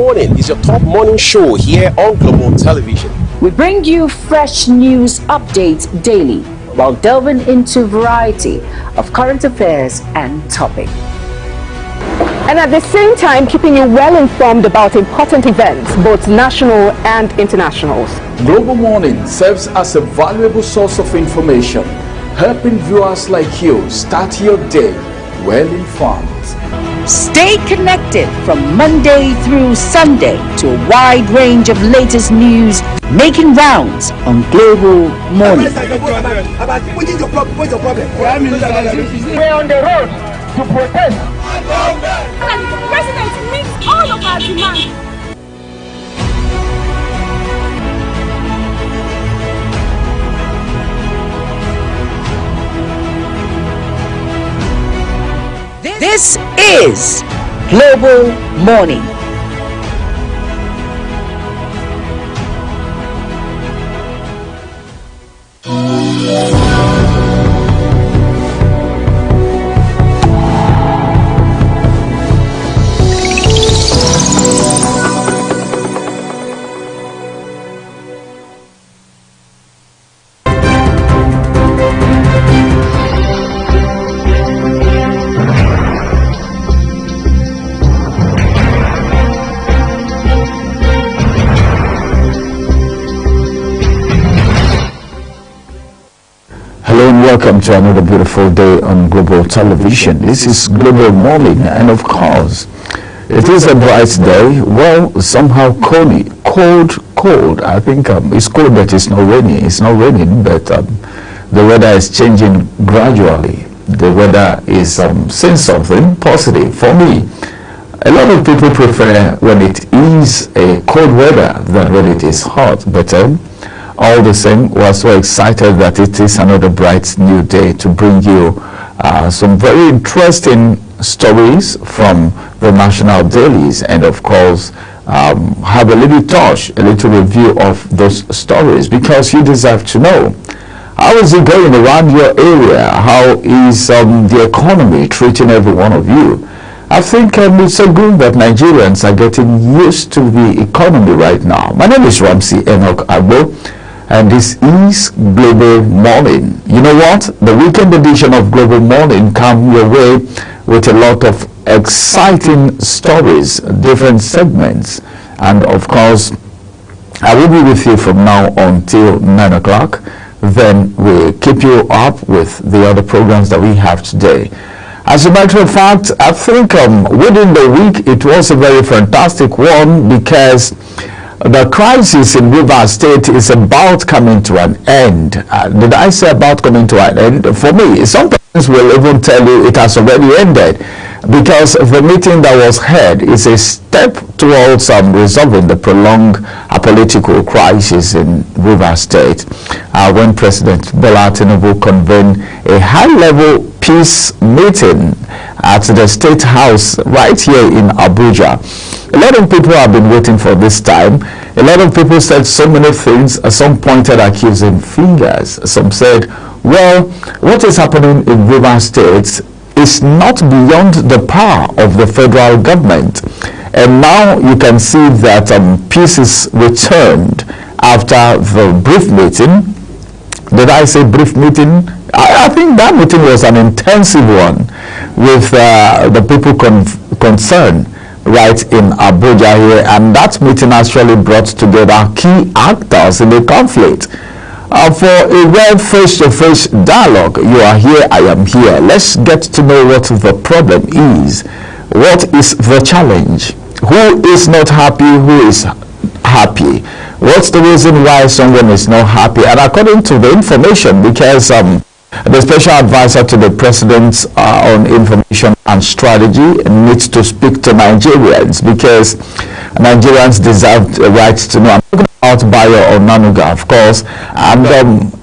Morning is your top morning show here on Global Television. We bring you fresh news updates daily while delving into a variety of current affairs and topics. And at the same time, keeping you well informed about important events, both national and internationals. Global Morning serves as a valuable source of information, helping viewers like you start your day well informed. Stay connected from Monday through Sunday to a wide range of latest news making rounds on Global Morning. We're on the road to protest. And the president meets all of our demands. This is Global Morning. Welcome to another beautiful day on Global Television. This is Global Morning, and of course, it is a bright day. Well, somehow cold. I think it's cold, but it's not raining. It's not raining, but the weather is changing gradually. The weather is saying something positive for me. A lot of people prefer when it is a cold weather than when it is hot, but all the same, we're so excited that it is another bright new day to bring you some very interesting stories from the national dailies, and of course have a little review of those stories, because you deserve to know. How is it going around your area? How is the economy treating every one of you? I think it's so good that Nigerians are getting used to the economy right now. My name is Ramsey Enoch Agbo, and this is Global Morning. You know what? The weekend edition of Global Morning come your way with a lot of exciting stories, different segments, and of course, I will be with you from now until 9 o'clock. Then we'll keep you up with the other programs that we have today. As a matter of fact, I think within the week it was a very fantastic one, because the crisis in Rivers State is about coming to an end. Did I say about coming to an end? For me, sometimes we'll even tell you it has already ended, because the meeting that was held is a step towards resolving the prolonged political crisis in Rivers State. When President Bola Tinubu convened a high-level peace meeting at the State House right here in Abuja. A lot of people have been waiting for this time. A lot of people said so many things. Some pointed accusing fingers. Some said, well, what is happening in Rivers State is not beyond the power of the federal government. And now you can see that peace is returned after the brief meeting. Did I say brief meeting? I think that meeting was an intensive one with the people concerned right in Abuja here, and that meeting actually brought together key actors in the conflict. For a real face-to-face dialogue, you are here, I am here. Let's get to know what the problem is. What is the challenge? Who is not happy? Who is happy? What's the reason why someone is not happy? And according to the information, because the special advisor to the president on information and strategy needs to speak to Nigerians, because Nigerians deserve the right to know. I'm talking about Bayo Onanuga, of course, and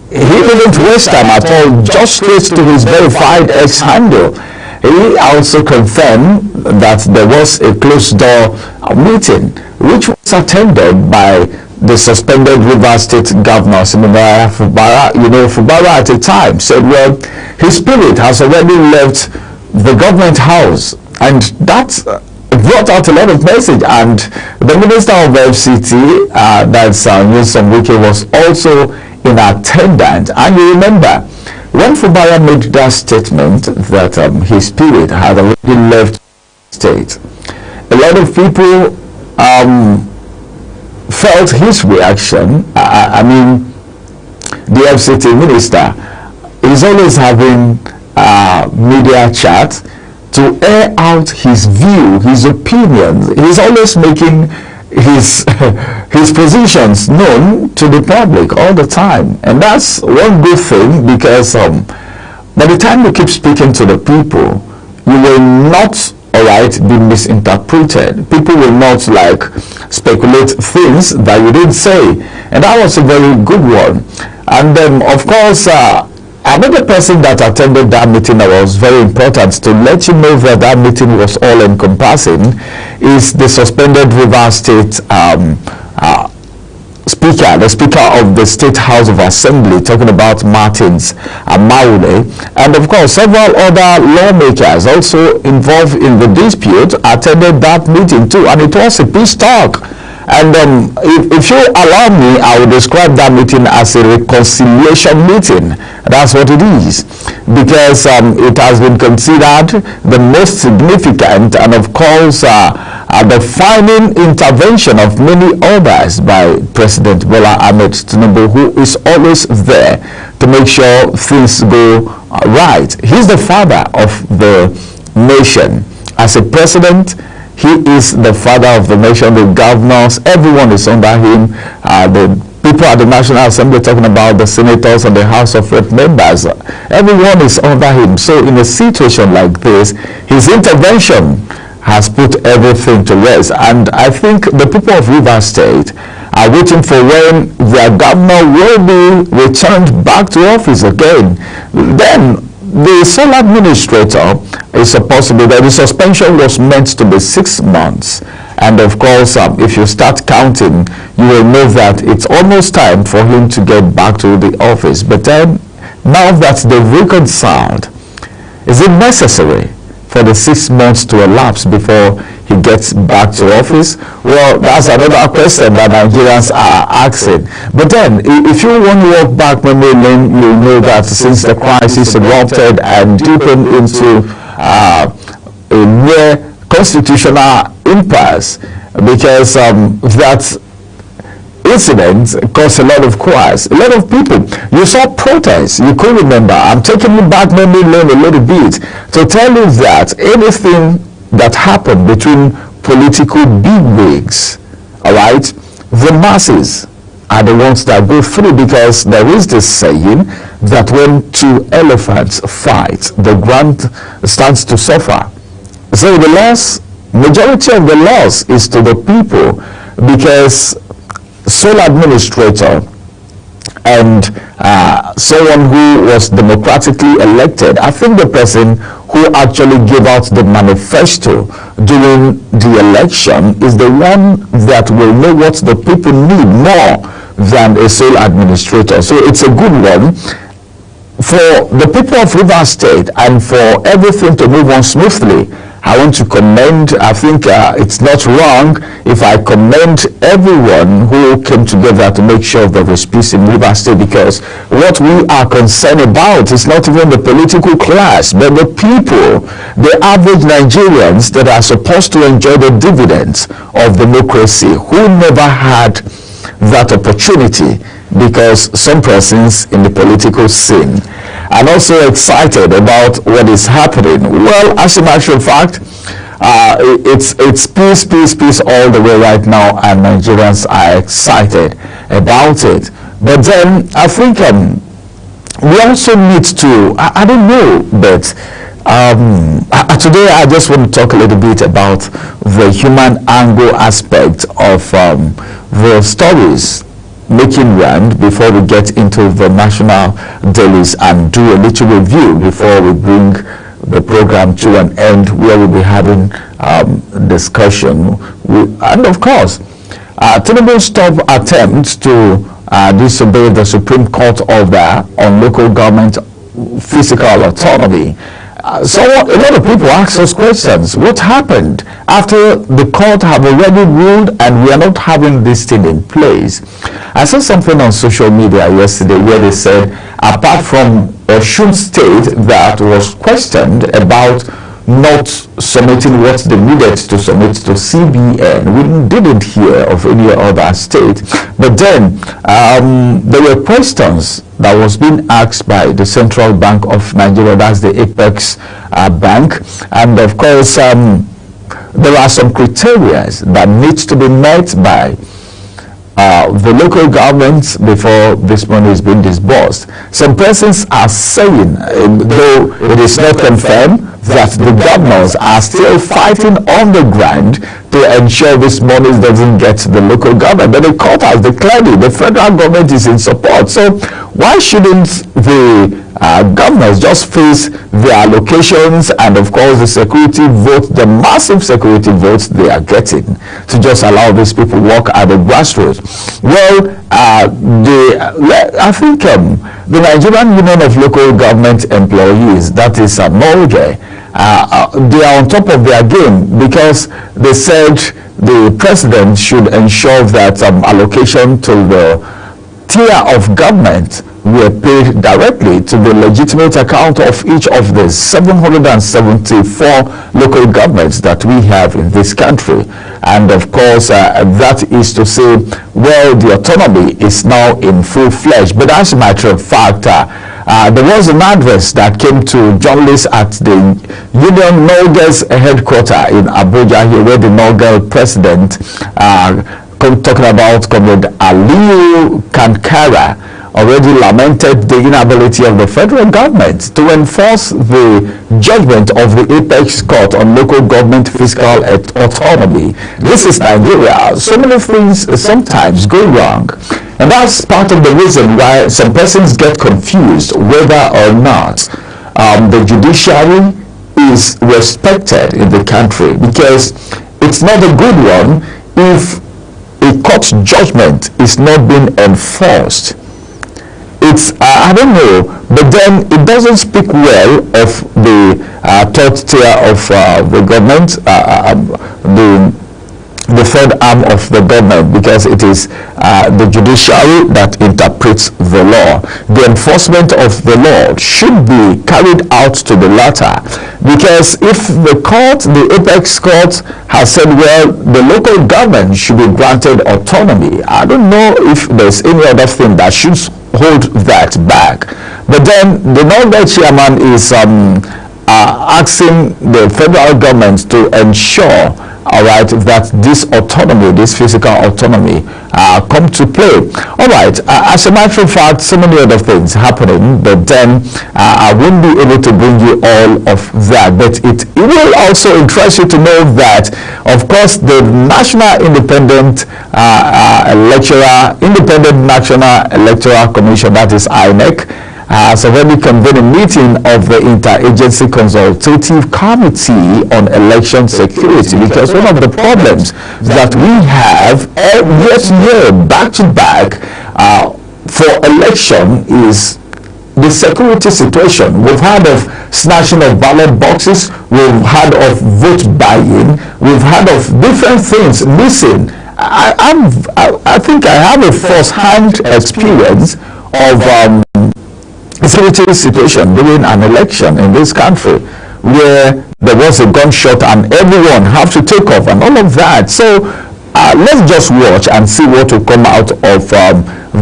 he didn't waste time at all, just straight to his verified X handle. He also confirmed that there was a closed-door meeting, which was attended by the suspended Rivers State Governor Siminala Fubara. Fubara at the time said, well, his spirit has already left the government house, and that brought out a lot of message, and the Minister of FCT, that's Nyesom Wike, was also in attendance. And you remember when Fubara made that statement that his spirit had already left state, a lot of people felt his reaction. I mean, the FCT minister is always having media chat to air out his view, his opinions. He's always making his his positions known to the public all the time, and that's one good thing, because by the time you keep speaking to the people, you will not, all right, be misinterpreted. People will not like speculate things that you didn't say, and that was a very good one. And then of course another person that attended that meeting that was very important to let you know that that meeting was all encompassing is the suspended Rivers State Speaker, the Speaker of the State House of Assembly, talking about Martins Amaule, and of course several other lawmakers also involved in the dispute attended that meeting too, and it was a peace talk. And if you allow me, I will describe that meeting as a reconciliation meeting. That's what it is, because it has been considered the most significant and of course a defining intervention of many others by President Bola Ahmed Tinubu, who is always there to make sure things go right. He's the father of the nation. As a president, he is the father of the nation. The governors, everyone is under him. The people at the National Assembly, talking about the senators and the House of Rep members, everyone is under him. So in a situation like this, his intervention has put everything to rest. And I think the people of Rivers State are waiting for when their governor will be returned back to office again. Then the sole administrator is supposed to be there. The suspension was meant to be 6 months, and of course if you start counting, you will know that it's almost time for him to get back to the office. But then, now that they've reconciled, is it necessary for the 6 months to elapse before he gets back to office? Well, that's another question that Nigerians are asking. But then, if you want to walk back memory lane, you know that since the crisis erupted and deepened into a near constitutional impasse, because that incident caused a lot of cries, a lot of people. You saw protests. You could remember. I'm taking you back memory lane a little bit to tell you that anything that happened between political bigwigs, all right, the masses are the ones that go through, because there is this saying that when two elephants fight, the ground stands to suffer. So the loss, majority of the loss is to the people, because sole administrator and someone who was democratically elected, I think the person who actually gave out the manifesto during the election is the one that will know what the people need more than a sole administrator. So it's a good one for the people of Rivers State, and for everything to move on smoothly. I want to commend, I think it's not wrong if I commend everyone who came together to make sure there was peace in Rivers State, because what we are concerned about is not even the political class, but the people, the average Nigerians that are supposed to enjoy the dividends of democracy, who never had that opportunity because some persons in the political scene are also excited about what is happening. Well, as a matter of fact, it's peace all the way right now, and Nigerians are excited about it. But then I think we also need to, I don't know, but today I just want to talk a little bit about the human angle aspect of the stories making round before we get into the national dailies and do a little review before we bring the program to an end, where we'll be having discussion and of course Tinubu's top attempt to disobey the Supreme Court order on local government fiscal autonomy. So a lot of people ask us questions. What happened after the court have already ruled and we are not having this thing in place? I saw something on social media yesterday where they said, apart from Osun State that was questioned about not submitting what they needed to submit to CBN, we didn't hear of any other state. But then there were questions that was being asked by the Central Bank of Nigeria, that's the Apex Bank, and of course there are some criteria that needs to be met by the local governments before this money is being disbursed. Some persons are saying, though it is not confirmed, that the governors are still fighting on the ground to ensure this money doesn't get to the local government. But the court has declared it. The federal government is in support. So why shouldn't the governors just face their allocations and of course the security vote, the massive security votes they are getting, to just allow these people work at the grassroots? Well, I think the Nigerian Union of Local Government Employees, that is NOLGE, they are on top of their game, because they said the president should ensure that allocation to the tier of government were paid directly to the legitimate account of each of the 774 local governments that we have in this country. And of course, that is to say, well, the autonomy is now in full-fledged. But as a matter of fact, there was an address that came to journalists at the Union NOLGE's headquarters in Abuja here, where the NOLGE president, talking about Comrade Aliyu Kankara, already lamented the inability of the federal government to enforce the judgment of the Apex Court on local government fiscal autonomy. This is Nigeria. So many things sometimes go wrong, and that's part of the reason why some persons get confused whether or not the judiciary is respected in the country, because it's not a good one if a court judgment is not being enforced. It's I don't know, but then it doesn't speak well of the third tier of the government, the third arm of the government, because it is the judiciary that interprets the law. The enforcement of the law should be carried out to the latter, because if the court, the Apex Court, has said, well, the local government should be granted autonomy, I don't know if there's any other thing that should hold that back. But then the NOLGE chairman is asking the federal government to ensure, all right, that this autonomy, this physical autonomy, come to play. All right, as a matter of fact, so many other things happening, but then I won't be able to bring you all of that. But it will also interest you to know that, of course, the National Independent National Electoral Commission, that is INEC, has already convened a meeting of the Interagency Consultative Committee on Election Security, because one of the problems that we have year back to back for election is the security situation. We've heard of snatching of ballot boxes, we've heard of vote buying, we've heard of different things missing. I think I have a first-hand experience of security situation during an election in this country, where there was a gunshot and everyone have to take off and all of that. So let's just watch and see what will come out of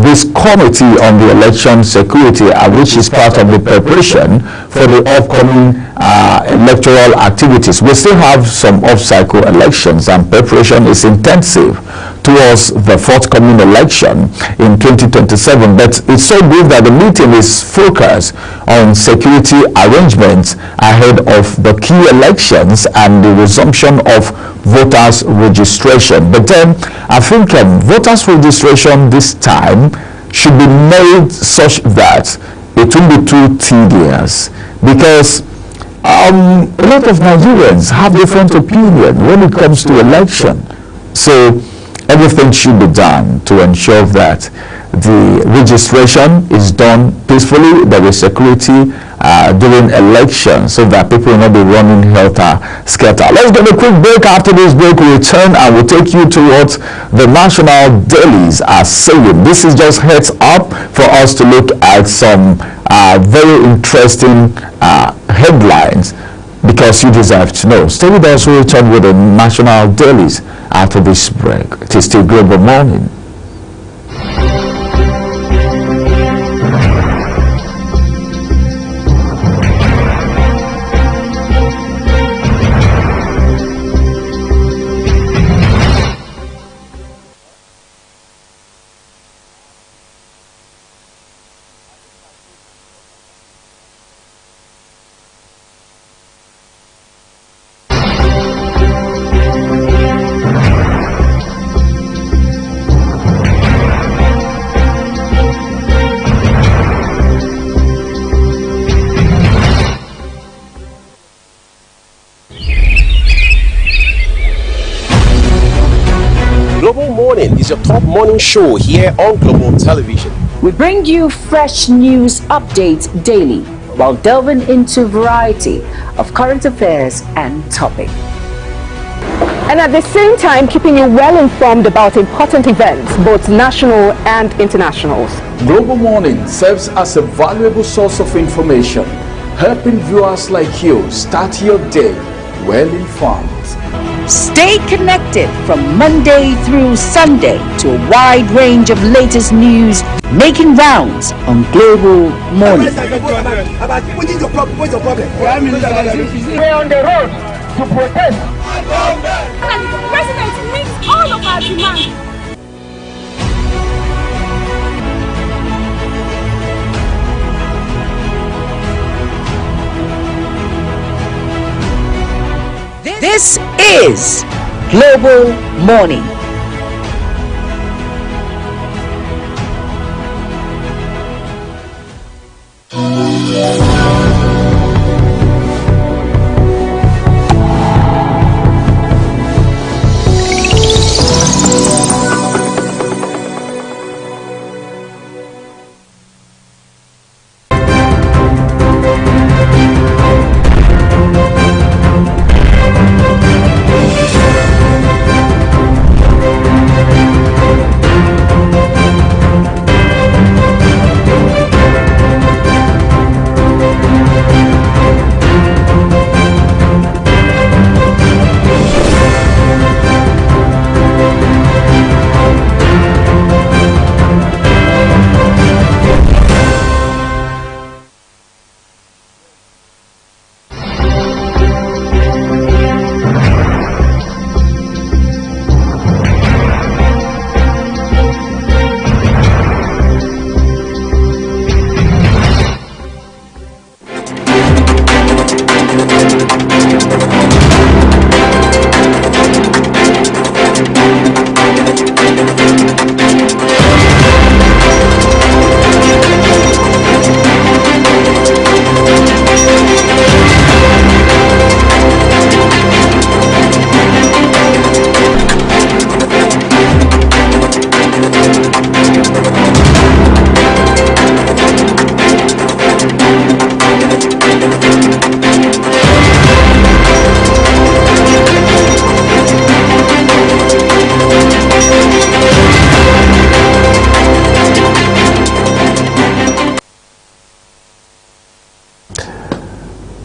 this committee on the election security, which is part of the preparation for the upcoming electoral activities. We still have some off-cycle elections, and preparation is intensive towards the forthcoming election in 2027. But it's so good that the meeting is focused on security arrangements ahead of the key elections and the resumption of voters registration. But then I think voters registration this time should be made such that it will be too tedious, because a lot of Nigerians have different opinion when it comes to election. So everything should be done to ensure that the registration is done peacefully, there is security during elections, so that people will not be running helter-skelter. Let's get a quick break. After this break, we'll return and we'll take you to what the national dailies are saying. This is just heads up for us to look at some very interesting headlines, because you deserve to know. Stay with us. We'll return with the national dailies after this break. It is still Global Morning. Global Morning is your top morning show here on Global Television. We bring you fresh news updates daily while delving into a variety of current affairs and topics. And at the same time, keeping you well informed about important events, both national and internationals. Global Morning serves as a valuable source of information, helping viewers like you start your day well informed. Stay connected from Monday through Sunday to a wide range of latest news making rounds on Global Morning. We're on the road to protest. And the president meets all of our demands. This is Global Morning.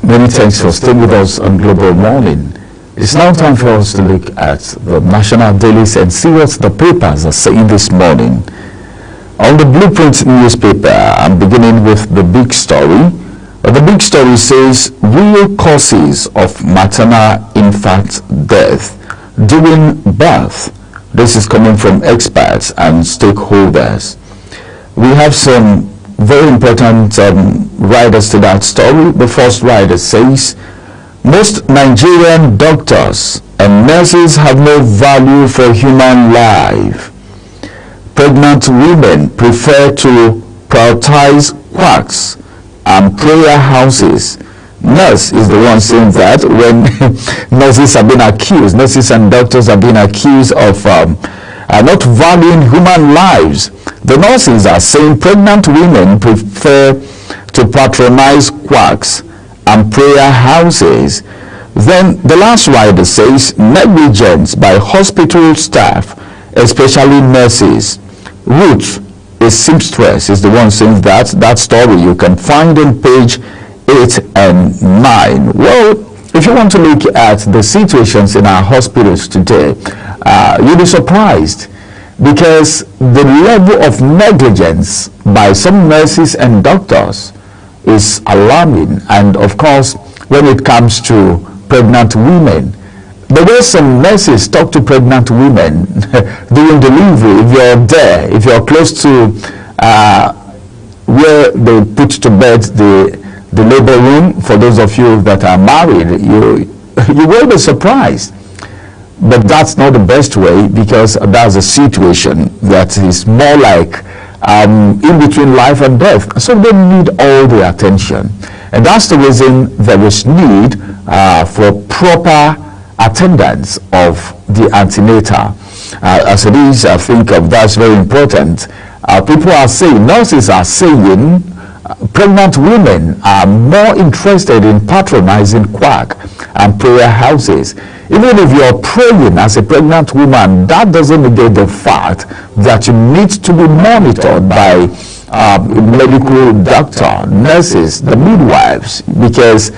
Many thanks for staying with us on Global Morning. It's now time for us to look at the national dailies and see what the papers are saying this morning. On the Blueprint newspaper, I'm beginning with the big story. The big story says real causes of maternal infant death during birth. This is coming from experts and stakeholders. We have some very important writers to that story. The first writer says, most Nigerian doctors and nurses have no value for human life. Pregnant women prefer to prioritize quacks and prayer houses. Nurse is the one saying that when nurses and doctors are being accused of not valuing human lives. The nurses are saying pregnant women prefer to patronize quacks and prayer houses. Then the last rider says negligence by hospital staff, especially nurses. Ruth, a seamstress, is the one saying that. That story you can find on page 8 and 9. Well, if you want to look at the situations in our hospitals today, you'll be surprised, because the level of negligence by some nurses and doctors is alarming. And of course, when it comes to pregnant women, the way some nurses talk to pregnant women during delivery, if you're there, if you're close to where they put to bed the labor room, for those of you that are married, you will be surprised. But that's not the best way, because that's a situation that is more like in between life and death. So they need all the attention. And that's the reason there is need for proper attendance of the antenatal. As it is, I think that's very important. People are saying, nurses are saying, pregnant women are more interested in patronizing quack and prayer houses. Even if you're praying as a pregnant woman, that doesn't negate the fact that you need to be monitored by medical doctor, nurses, the midwives, because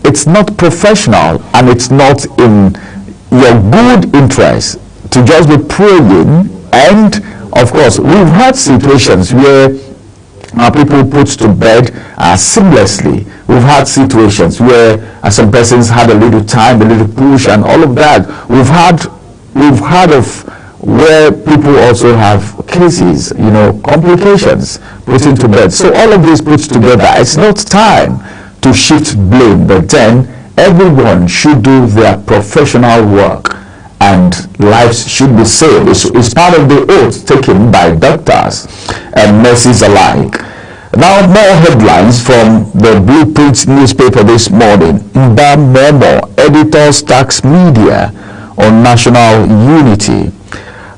it's not professional and it's not in your good interest to just be praying. And of course, we've had situations where people put to bed seamlessly. We've had situations where some persons had a little time, a little push, and all of that. We've had of where people also have cases, complications put into bed. So all of this put together, it's not time to shift blame, but then everyone should do their professional work and lives should be saved. It's part of the oath taken by doctors and nurses alike. Now, more headlines from the Blueprint newspaper this morning. Mba Memo, editors tax media on national unity.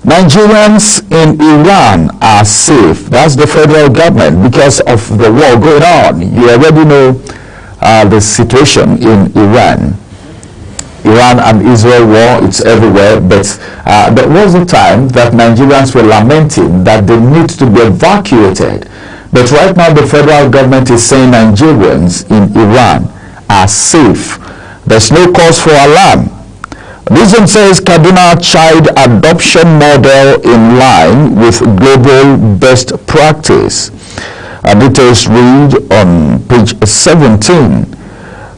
Nigerians in Iran are safe. That's the federal government, because of the war going on. You already know the situation in Iran. Iran and Israel war, it's everywhere, but there was a time that Nigerians were lamenting that they need to be evacuated. But right now the federal government is saying Nigerians in Iran are safe. There's no cause for alarm. This one says Kaduna child adoption model in line with global best practice. Details read on page 17.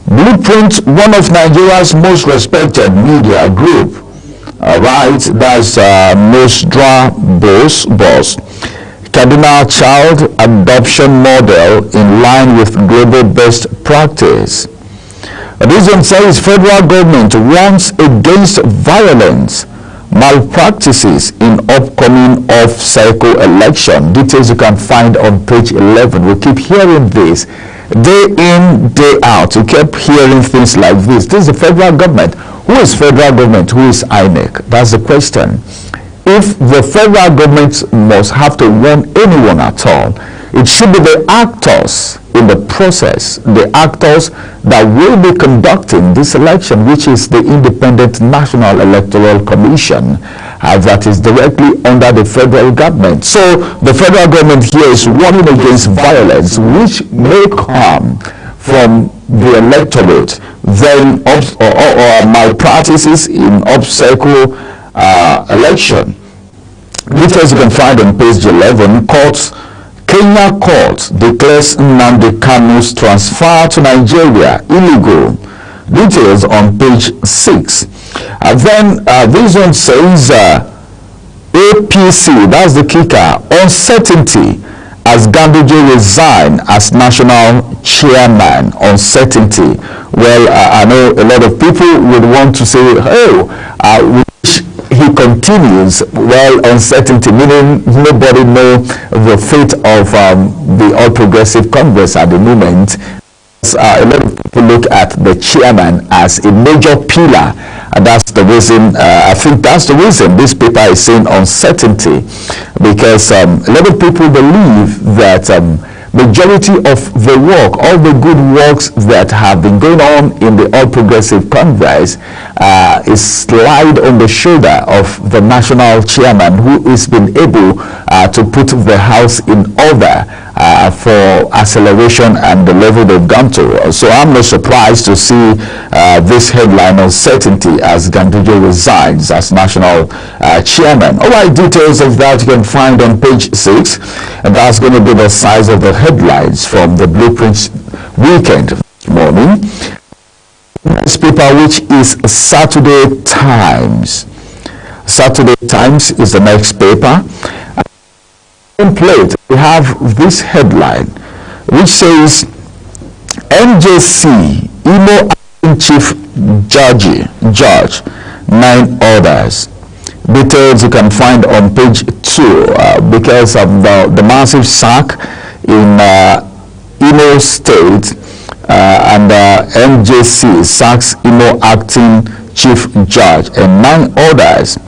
Blueprint, one of Nigeria's most respected media group, that's Nosdra Boss. Kaduna child adoption model in line with global best practice. This one says federal government warns against violence, malpractices in upcoming off-cycle election. Details you can find on page 11. We keep hearing this day in, day out. You keep hearing things like this. This is the federal government. Who is federal government? Who is INEC? That's the question. If the federal government must have to warn anyone at all, it should be the actors in the process, the actors that will be conducting this election, which is the Independent National Electoral Commission that is directly under the federal government. So the federal government here is warning against violence, which may come from the electorate, then or malpractices in off-cycle election. Details you can find on page 11. Kenya court declares Nnamdi Kanu's transfer to Nigeria illegal. Details on page 6. Then this one says APC, that's the kicker, uncertainty as Ganduje resign as national chairman. Uncertainty. Well, I know a lot of people would want to say, oh, he continues. Well, uncertainty, meaning nobody knows the fate of the All Progressive Congress at the moment. A lot of people look at the chairman as a major pillar, and that's the reason, I think that's the reason this paper is saying uncertainty, because a lot of people believe that majority of the work, all the good works that have been going on in the All Progressive Congress is slide on the shoulder of the national chairman, who has been able to put the house in order for acceleration and the level they've gone to. So I'm not surprised to see this headline of certainty as Ganduje resigns as national chairman. All right, details of that you can find on page 6, and that's going to be the size of the headlines from the Blueprint weekend morning. This paper, which is Saturday Times. Saturday Times is the next paper. Plate, we have this headline which says NJC Imo Chief Judge 9 others. Details you can find on page 2 because of the massive sack in Imo State, and NJC sacks Imo acting Chief Judge and 9 others.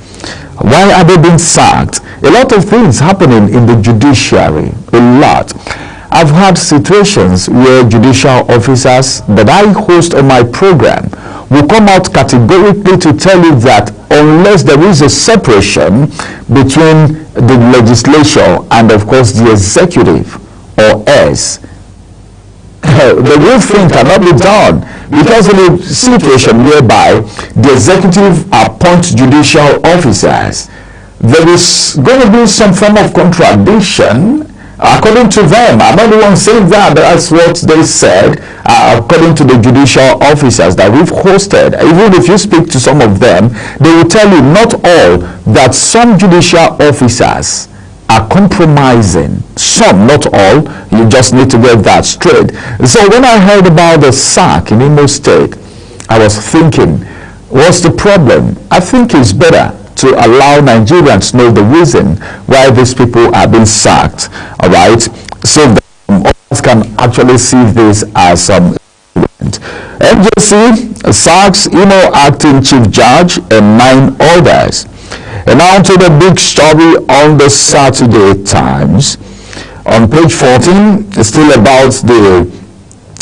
Why are they being sacked? A lot of things happening in the judiciary, a lot. I've had situations where judicial officers that I host on my program will come out categorically to tell you that unless there is a separation between the legislature and of course the executive or else, the real thing cannot be done, because in a situation whereby the executive appoints judicial officers, there is going to be some form of contradiction according to them. I'm not the one saying that, but that's what they said according to the judicial officers that we've hosted. Even if you speak to some of them, they will tell you not all, that some judicial officers are compromising. Some, not all. You just need to get that straight. So when I heard about the sack in Imo State, I was thinking, what's the problem? I think it's better to allow Nigerians to know the reason why these people are being sacked, all right, so that others can actually see this as some NJC sacks Imo acting Chief Judge and 9 others. And now to the big story on the Saturday Times. On page 14, it's still about the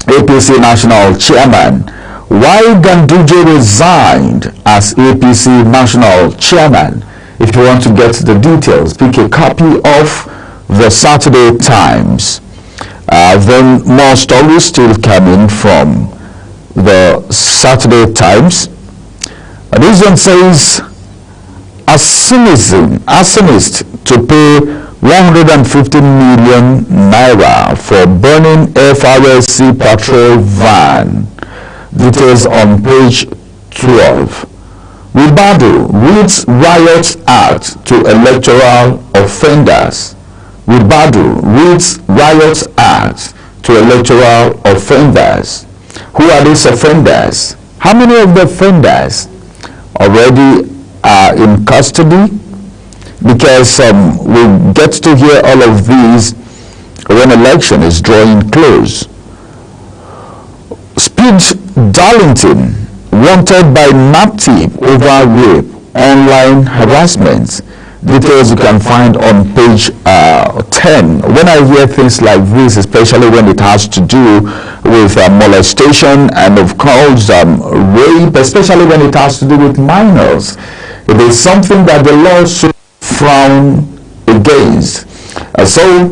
APC national chairman. Why Ganduje resigned as APC national chairman? If you want to get the details, pick a copy of the Saturday Times. Then more stories still coming from the Saturday Times. This one says, arsonist to pay 150 million naira for burning FRSC patrol van. Details on page 12. Wilbadu reads Riot Act to electoral offenders. Wilbadu reads Riot Act to electoral offenders. Who are these offenders? How many of the offenders already are in custody? Because we get to hear all of these when election is drawing close. Speed Darlington wanted by NAPTIP over rape, online harassment. Details you can find on page 10. When I hear things like this, especially when it has to do with molestation and of course rape, especially when it has to do with minors, it is something that the law should frown against. So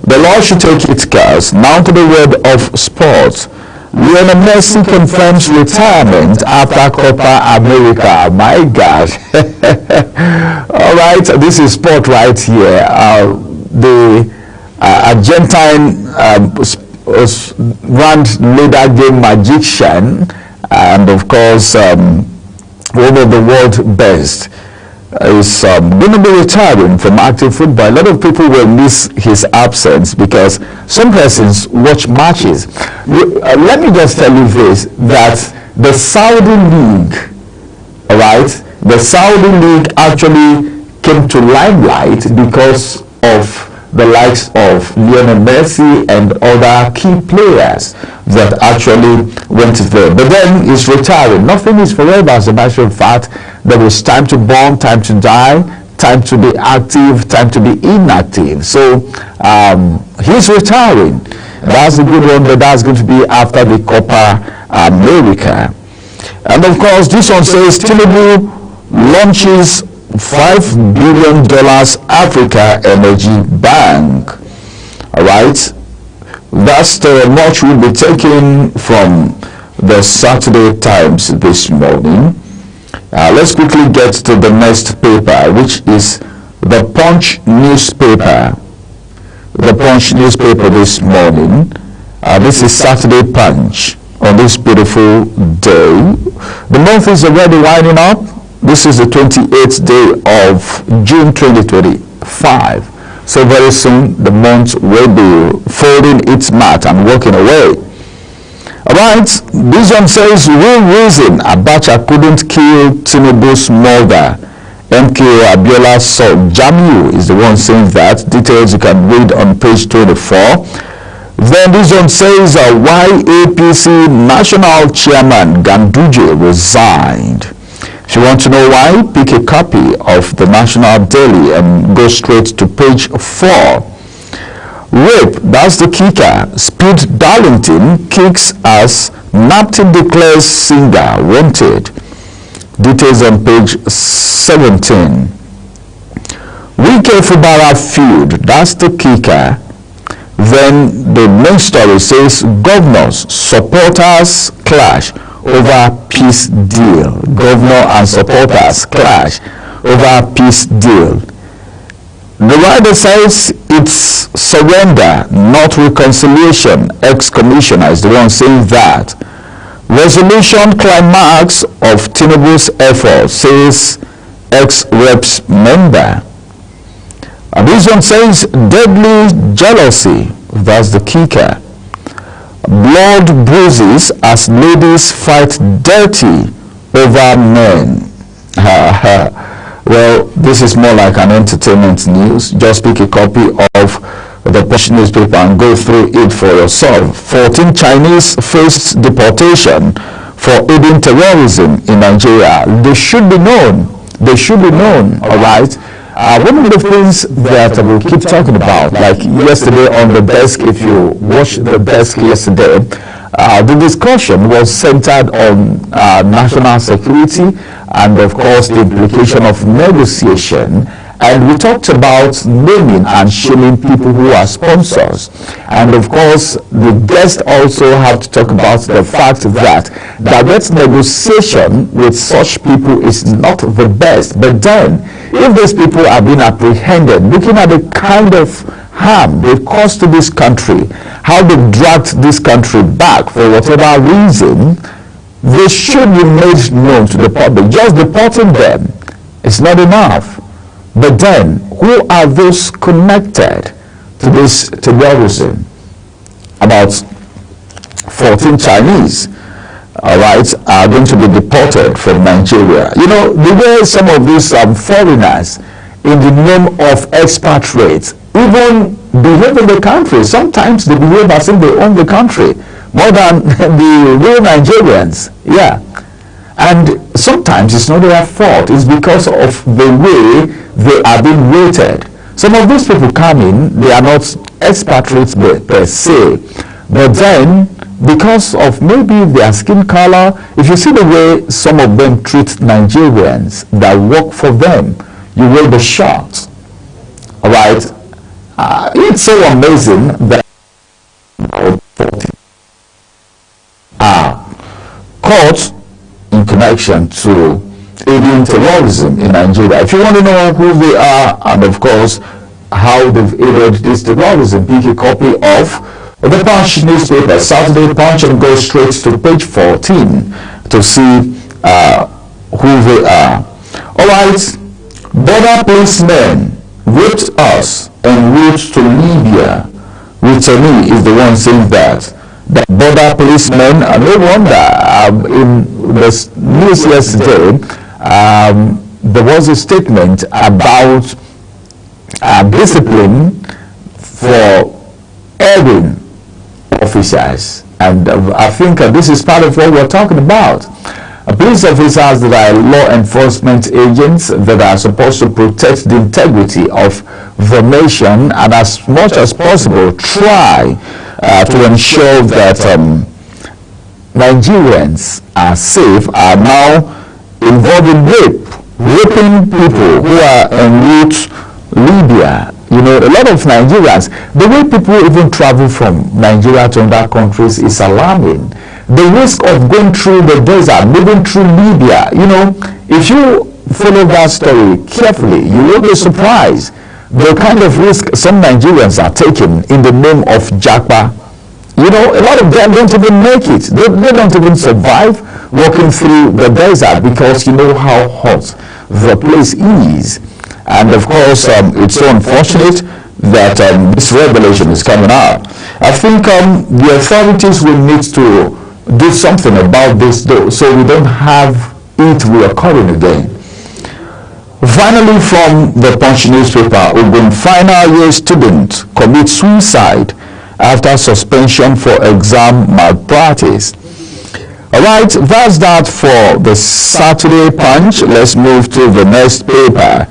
the law should take its course. Now to the world of sports. Lionel Messi confirms retirement after Copa America. My gosh. All right, this is sport right here. The Argentine grand leader game magician, and of course one of the world's best, is going to be retiring from active football. A lot of people will miss his absence because some persons watch matches. Let me just tell you this, that the Saudi League, all right, the Saudi League actually came to limelight because of the likes of Lionel Messi and other key players that actually went there. But then he's retiring. Nothing is forever, as a matter of fact. There is time to born, time to die, time to be active, time to be inactive. So he's retiring. That's a good one, but that's going to be after the Copa America. And of course, this one says Tinubu launches $5 billion Africa Energy Bank. All right. That's much will be taken from the Saturday Times this morning. Let's quickly get to the next paper, which is the Punch newspaper. The Punch newspaper this morning. This is Saturday Punch on this beautiful day. The month is already winding up. This is the 28th day of June 2025. So very soon the month will be folding its mat and walking away. Alright, this one says, real reason Abacha couldn't kill Tinubu's mother. MKO Abiola's son Jamiu is the one saying that. Details you can read on page 24. Then this one says, why APC National Chairman Ganduje resigned. If you want to know why, pick a copy of the National Daily and go straight to page 4. Rape, that's the kicker. Speed Darlington kicks as Napton declares singer wanted. Details on page 17. Wike Fubara feud, that's the kicker. Then the main story says governors, supporters clash over peace deal. Governor and supporters clash over peace deal. The writer says it's surrender, not reconciliation. Ex-commissioner is the one saying that. Resolution climax of Tinubu's effort, says ex-reps member. And this one says deadly jealousy, that's the kicker. Blood bruises as ladies fight dirty over men. Well, this is more like an entertainment news. Just pick a copy of the Punch newspaper and go through it for yourself. 14 Chinese faced deportation for aiding terrorism in Nigeria. They should be known. They should be known, all right? One of the things that we'll keep talking about, like yesterday on the desk, if you watched the desk yesterday, the discussion was centered on national security and of course the implication of negotiation, and we talked about naming and shaming people who are sponsors, and of course the guests also have to talk about the fact that direct negotiation with such people is not the best. But then if these people are being apprehended, looking at the kind of harm they've caused to this country, how they've dragged this country back for whatever reason, they should be made known to the public. Just deporting them is not enough. But then, who are those connected to this terrorism? About 14 Chinese, all right, are going to be deported from Nigeria. You know, the way some of these foreigners, in the name of expatriates, even behave in the country. Sometimes they behave as if they own the country more than the real Nigerians. Yeah. And sometimes it's not their fault. It's because of the way they are being rated. Some of these people come in, they are not expatriates per se, but then because of maybe their skin color, if you see the way some of them treat Nigerians that work for them, you will be shocked. All right. It's so amazing that caught in connection to aiding terrorism in Nigeria. If you want to know who they are and of course how they've aided this terrorism, pick a copy of the Punch newspaper, Saturday Punch, and go straight to page 14 to see who they are. All right. Border policemen raped us en route to Libya. Returnee is the one saying that. The border policemen, no wonder, in the news yesterday, there was a statement about discipline for erring officers. And I think this is part of what we're talking about. Police officers that are law enforcement agents that are supposed to protect the integrity of the nation and as much as possible try to ensure that Nigerians are safe are now involved in raping people who are en route Libya. You know, a lot of Nigerians, the way people even travel from Nigeria to other countries is alarming. The risk of going through the desert, moving through Libya, you know, if you follow that story carefully, you will be surprised the kind of risk some Nigerians are taking in the name of Japa. You know, a lot of them don't even make it. They don't even survive walking through the desert because you know how hot the place is. And of course, it's so unfortunate that this revelation is coming out. I think the authorities will need to do something about this though, so we don't have it reoccurring again. Finally, from the Punch newspaper, Ogun final year student commits suicide after suspension for exam malpractice. Alright, that's that for the Saturday Punch. Let's move to the next paper.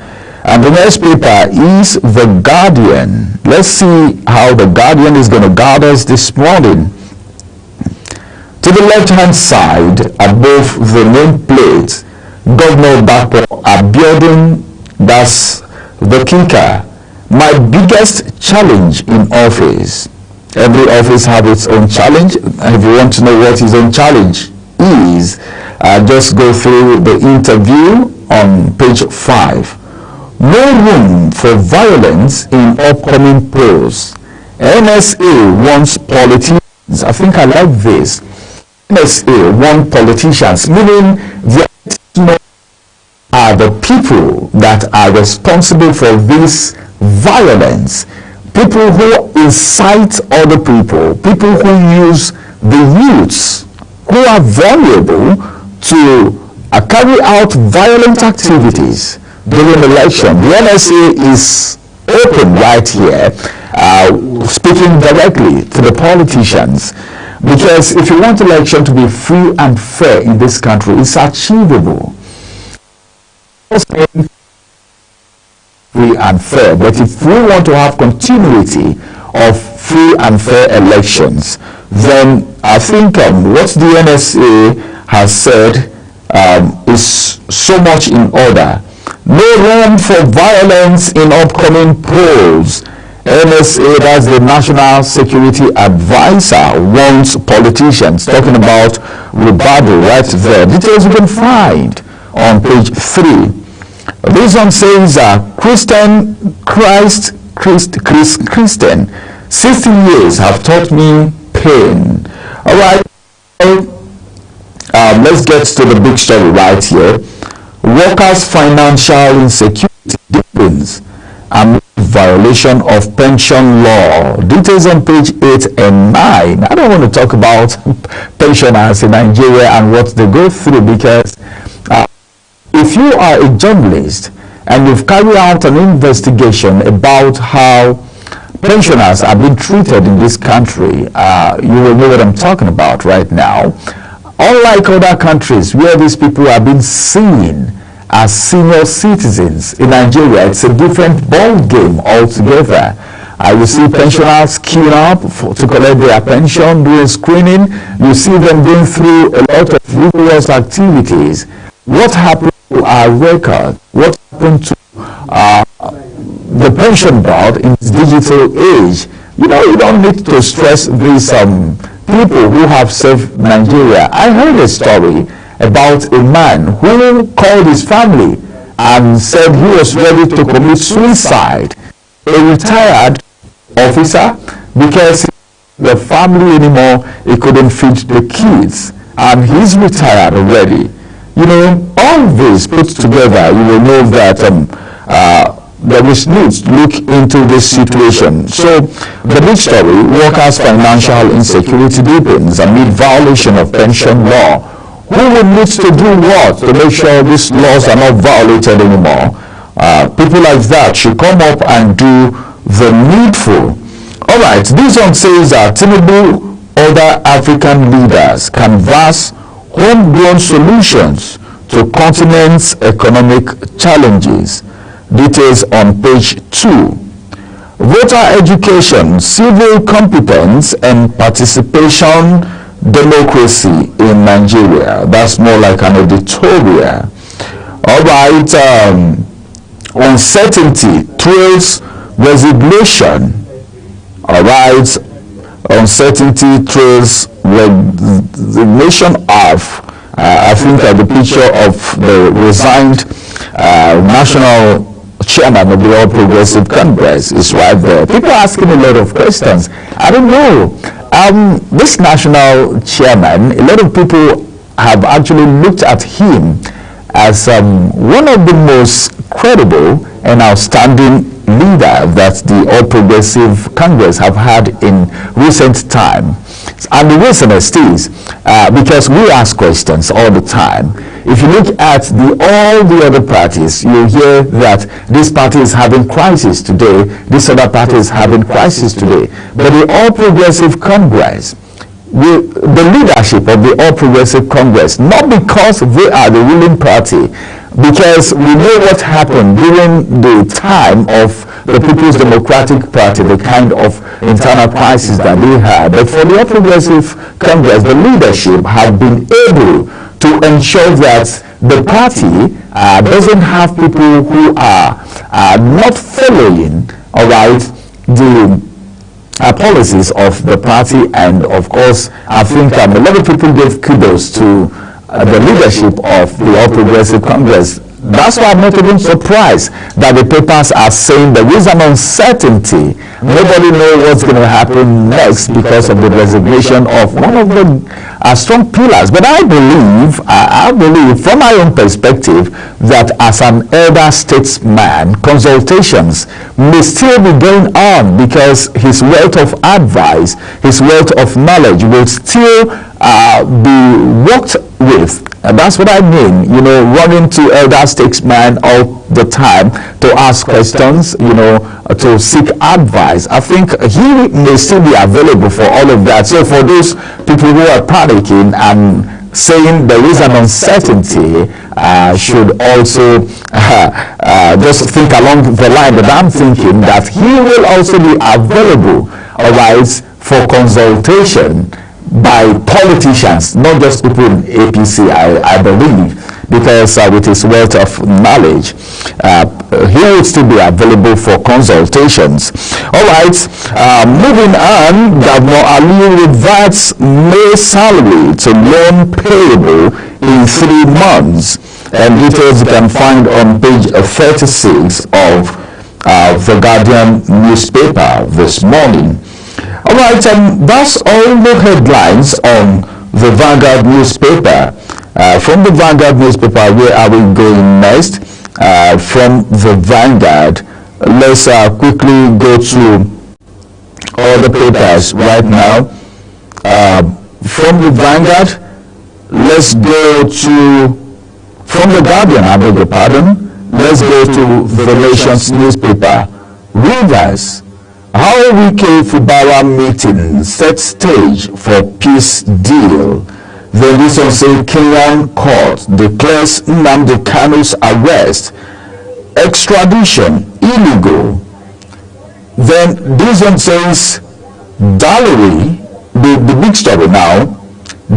And the next paper is The Guardian. Let's see how The Guardian is going to guide us this morning. To the left-hand side, above the nameplate, Governor Dapo Abiodun, that's the kicker. My biggest challenge in office. Every office has its own challenge. And if you want to know what his own challenge is, just go through the interview on page 5. No room for violence in upcoming polls. NSA wants politicians. I think I like this. NSA want politicians, meaning the are the people that are responsible for this violence. People who incite other people, people who use the youths who are vulnerable to carry out violent activities during election. The NSA is open right here, speaking directly to the politicians, because if you want election to be free and fair in this country, it's achievable. Free and fair, but if we want to have continuity of free and fair elections, then I think what the NSA has said is so much in order. No room for violence in upcoming polls. NSA, that's the National Security Advisor, warns politicians, talking about Ribado right there. Details you can find on page 3. This one says, Christian, 16 years have taught me pain. All right, let's get to the big story right here. Workers' financial insecurity deepens amid violation of pension law. Details on page 8 and 9. I don't want to talk about pensioners in Nigeria and what they go through, because if you are a journalist and you've carried out an investigation about how pensioners are being treated in this country, you will know what I'm talking about right now. Unlike other countries where these people are being seen as senior citizens, in Nigeria it's a different ball game altogether. You see pensioners queuing up to collect their pension, doing screening. You see them going through a lot of rigorous activities. What happened to our record? What happened to the pension board in this digital age? You know, you don't need to stress these people who have saved Nigeria. I heard a story about a man who called his family and said he was ready to commit suicide. A retired officer, because the family anymore, he couldn't feed the kids, and he's retired already. You know, all this put together, you will know that there is need to look into this situation. So the big story, workers' financial insecurity deepens amid violation of pension law. Who will need to do what to make sure these laws are not violated anymore? People like that should come up and do the needful. All right, this one says Tinubu, other African leaders canvass homegrown solutions to continent's economic challenges. Details on page 2. Voter education, civil competence and participation democracy in Nigeria. That's more like an editorial. All right. Uncertainty trails resignation. All right. Uncertainty trails resignation of. I think the picture of the resigned national chairman of the All Progressive Congress is right there. People are asking a lot of questions. I don't know. This national chairman, a lot of people have actually looked at him as one of the most credible and outstanding leader that the All Progressive Congress have had in recent time. And the reason is because we ask questions all the time. If you look at all the other parties, you hear that this party is having crisis today, this other party is having crisis today. But the All Progressive Congress, the leadership of the All Progressive Congress, not because they are the ruling party, because we know what happened during the time of the People's Democratic Party, the kind of internal crisis that they had. But for the All Progressive Congress, the leadership have been able to ensure that the party doesn't have people who are not following, all right, the policies of the party. And of course, I think a lot of people give kudos to the leadership of the All Progressive Congress. That's why I'm not even surprised that the papers are saying there is an uncertainty. Nobody knows what's going to happen next because of the resignation of one of the strong pillars. But I believe from my own perspective that as an elder statesman, consultations may still be going on because his wealth of advice, his wealth of knowledge will still be worked with. And that's what I mean, running to elder statesmen all the time to ask questions, to seek advice. I think he may still be available for all of that. So for those people who are panicking and saying there is an uncertainty, should also just think along the line that I'm thinking, that he will also be available, all right, for consultation by politicians, not just people in APC, I believe, because with his wealth of knowledge, he will still be available for consultations. All right, moving on, Governor Ali reverts May salary to loan payable in 3 months. And details you can find on page 36 of the Guardian newspaper this morning. All right, that's all the headlines on the Vanguard newspaper. From the Vanguard newspaper, where are we going next? From the Vanguard, let's quickly go to all the papers right now. From the Vanguard, let's go to, from the Guardian, I beg your pardon, let's go to the Nation's newspaper. Rivers, how Wike Fubara meeting set stage for peace deal. Then this one says Kenyan court declares Nnamdi Kanu's arrest extradition illegal. Then this one says Dallery, the big story now,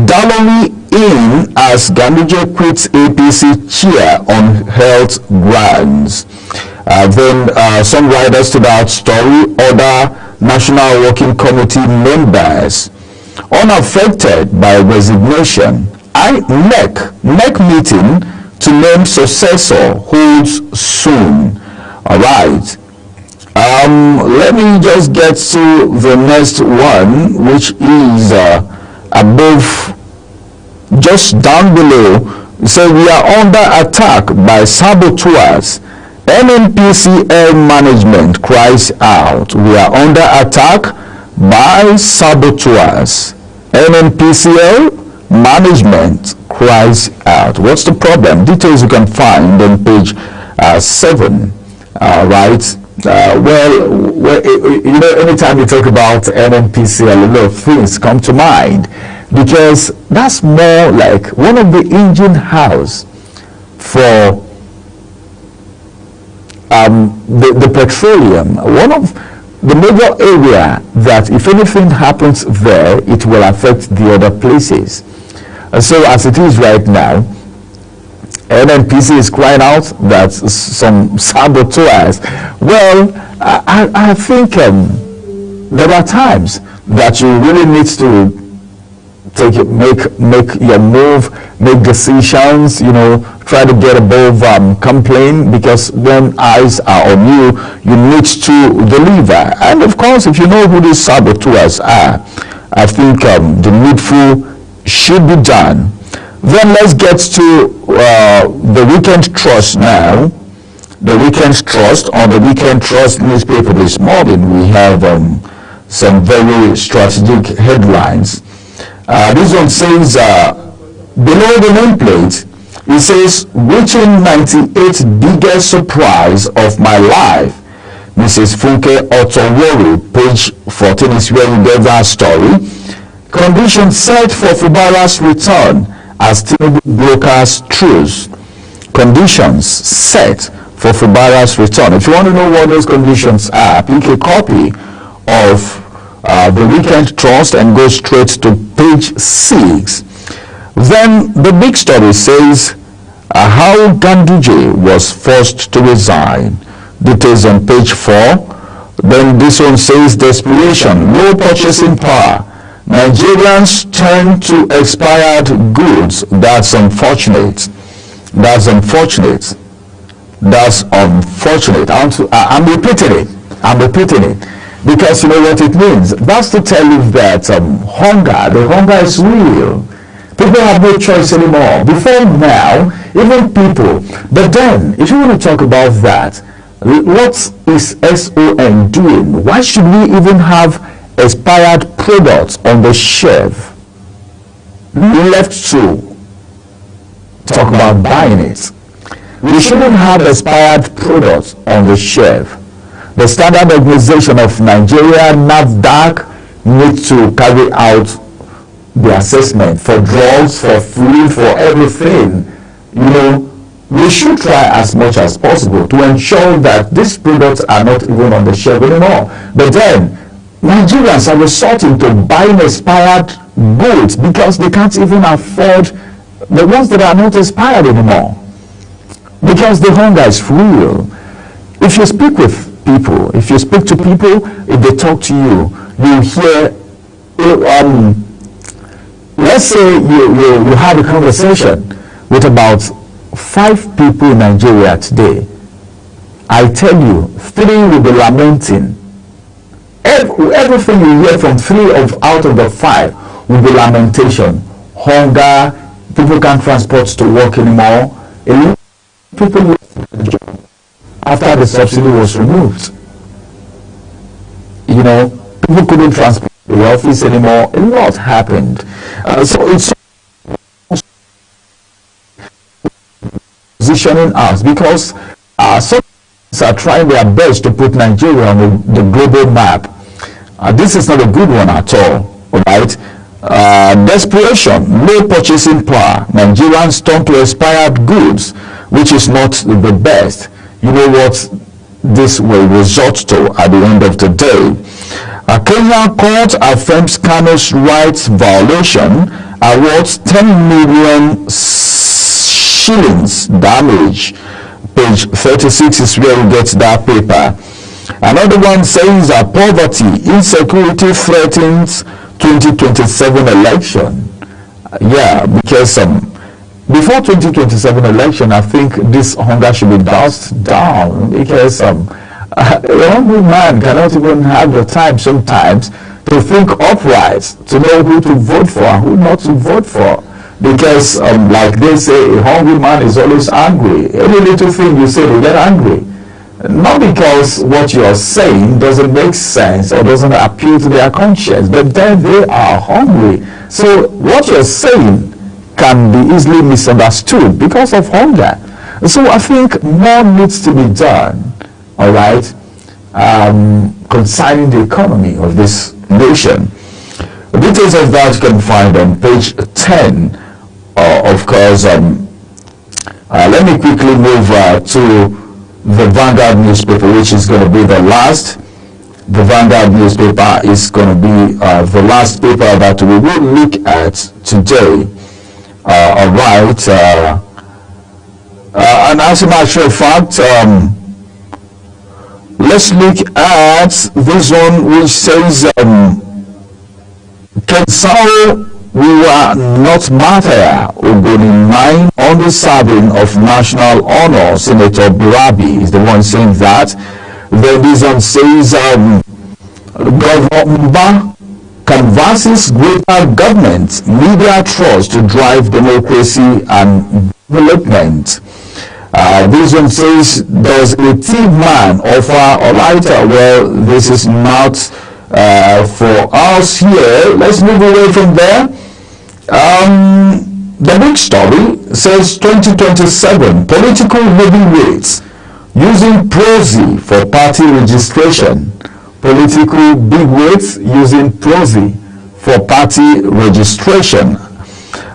Dallery in as Ganduje quits APC chair on health grounds. Then some writers to that story, other National Working Committee members unaffected by resignation. NEC meeting to name successor holds soon. All right. Let me just get to the next one, which is above, just down below. So we are under attack by saboteurs. NNPCL management cries out. We are under attack by saboteurs. NNPCL management cries out. What's the problem? Details you can find on page 7. Right. Well, anytime you talk about NNPCL, a lot of things come to mind. because that's more like one of the engine house for the petroleum. One of the major area that if anything happens there, it will affect the other places. So as it is right now, NNPC is crying out that some saboteurs. Well, I think there are times that you really need to make your move, make decisions, try to get above complaint, because when eyes are on you, you need to deliver. And of course, if you know who these saboteurs are, I think the needful should be done. Then let's get to the Weekend Trust now. The Weekend Trust. On the Weekend Trust newspaper this morning, we have some very strategic headlines. This one says, below the nameplate, it says, reaching 98 biggest surprise of my life. Mrs. Funke Otowori, page 14 is where you get that story. Conditions set for Fubara's return as Tinubu brokers truce. Conditions set for Fubara's return. If you want to know what those conditions are, pick a copy of the Weekend Trust and go straight to page 6. Then the big story says how Ganduje was forced to resign. Details on page 4. Then this one says desperation, low purchasing power. Nigerians turn to expired goods. That's unfortunate. That's unfortunate. That's unfortunate. I'm repeating it. Because you know what it means. That's to tell you that the hunger is real. People have no choice anymore. Before now, even people. But then, if you want to talk about that, what is SON doing? Why should we even have expired products on the shelf? Left to talk about buying it. We shouldn't have expired products on the shelf. The Standard Organization of Nigeria, NAFDAC, needs to carry out the assessment for drugs, for food, for everything. We should try as much as possible to ensure that these products are not even on the shelf anymore. But then, Nigerians are resorting to buying expired goods because they can't even afford the ones that are not expired anymore. Because the hunger is real. If you speak with people, if you speak to people, if they talk to you, you hear, let's say you have a conversation with about 5 people in Nigeria today. I tell you, 3 will be lamenting. Everything you hear from 3 out of the 5 will be lamentation. Hunger, people can't transport to work anymore. People after the subsidy was removed. People couldn't transport to the office anymore. A lot happened. So it's positioning us because some are trying their best to put Nigeria on the global map. This is not a good one at all right? Desperation, low purchasing power. Nigerians turn to expired goods, which is not the best. You know what this will result to at the end of the day. A Kenya court affirms Kano's rights violation, awards 10 million shillings damage. Page 36 is where we get that paper. Another one says that poverty, insecurity threatens 2027 election. Because before 2027 election, I think this hunger should be doused down, because a hungry man cannot even have the time sometimes to think upright, to know who to vote for and who not to vote for. Because like they say, a hungry man is always angry. Any little thing you say, they get angry. Not because what you are saying doesn't make sense or doesn't appeal to their conscience, but then they are hungry. So what you're saying can be easily misunderstood because of hunger. So I think more needs to be done, all right, concerning the economy of this nation. The Details of that you can find on page 10. Of course, let me quickly move to the Vanguard newspaper, which is going to be the last. The Vanguard newspaper is going to be the last paper that we will look at today. All right. And as a matter of fact, let's look at this one, which says, Kensao Wiwa not matter Ogoni 9 on the serving of national honor. Senator Burabi is the one saying that. Then this one says, Governor Mba canvasses greater government media trust to drive democracy and development. This one says, does a thief man offer a lighter? Well, this is not for us here. Let's move away from there. The big story says 2027 political heavyweights using Prezi for party registration. Political bigwigs using Prezi for party registration.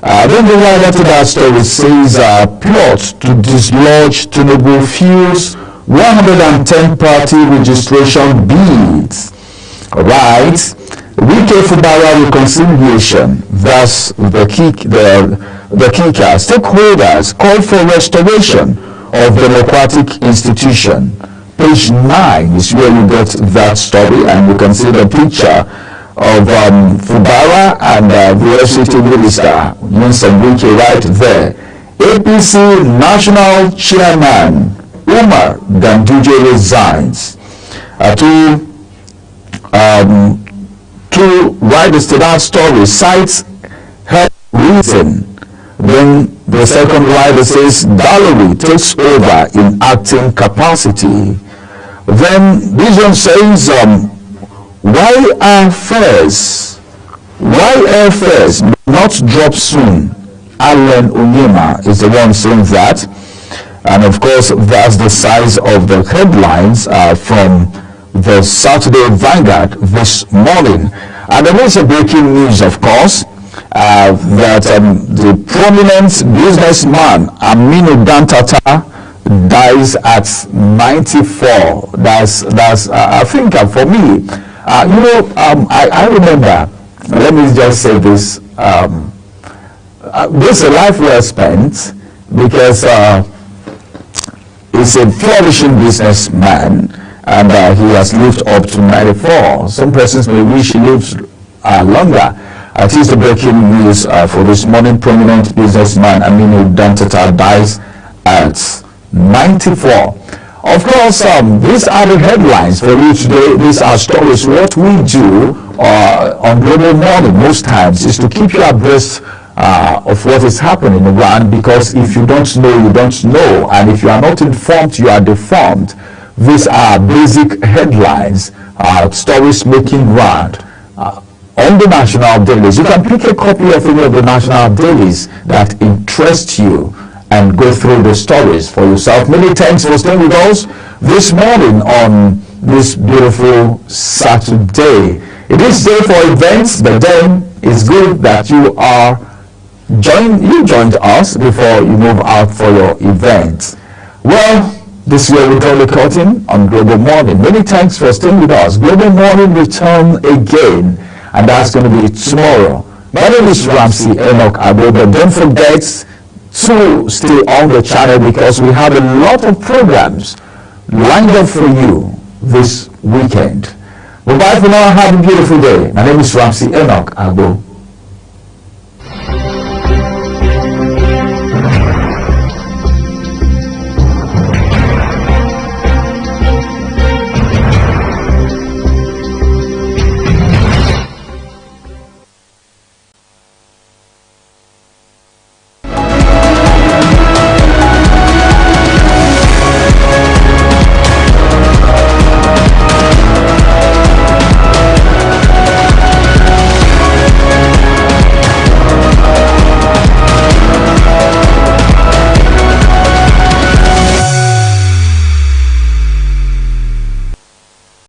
Then the right after that story says plot to dislodge Tinubu fuels 110 party registration bids. Right. Wike Fubara reconciliation. That's the kicker. Stakeholders call for restoration of democratic institution. Page 9 is where you get that story, and you can see the picture of Fubara and the FCT minister, Winston Wike, right there. APC National Chairman Umar Ganduje resigns. To writers to that story cites her reason. Then the second writer says Gallery takes over in acting capacity. Then this one says why airfares not drop soon. Alan Onyema is the one saying that. And of course, that's the size of the headlines from the Saturday Vanguard this morning. And there is a breaking news, of course, that the prominent businessman Aminu Dantata dies at 94. That's I think for me, I remember, let me just say this, this is a life well spent, because he's a flourishing businessman, and he has lived up to 94. Some persons may wish he lives longer. It is the breaking news for this morning. Prominent businessman Aminu Dantata dies at 94. Of course, these are the headlines for you today. These are stories. What we do on Global Morning most times is to keep you abreast of what is happening around, because if you don't know, you don't know, and if you are not informed, you are deformed. These are basic headlines, stories making round on the national dailies. You can pick a copy of any of the national dailies that interest you and go through the stories for yourself. Many thanks for staying with us this morning on this beautiful Saturday. It is day for events, but then it's good that you joined us before you move out for your events. Well, this year we draw the curtain on Global Morning. Many thanks for staying with us. Global Morning return again, and that's going to be tomorrow. My name is Ramsey Enoch Abo, but don't forget to stay on the channel, because we have a lot of programs lined up for you this weekend. Bye for now. Have a beautiful day. My name is Ramsey Enoch Abo.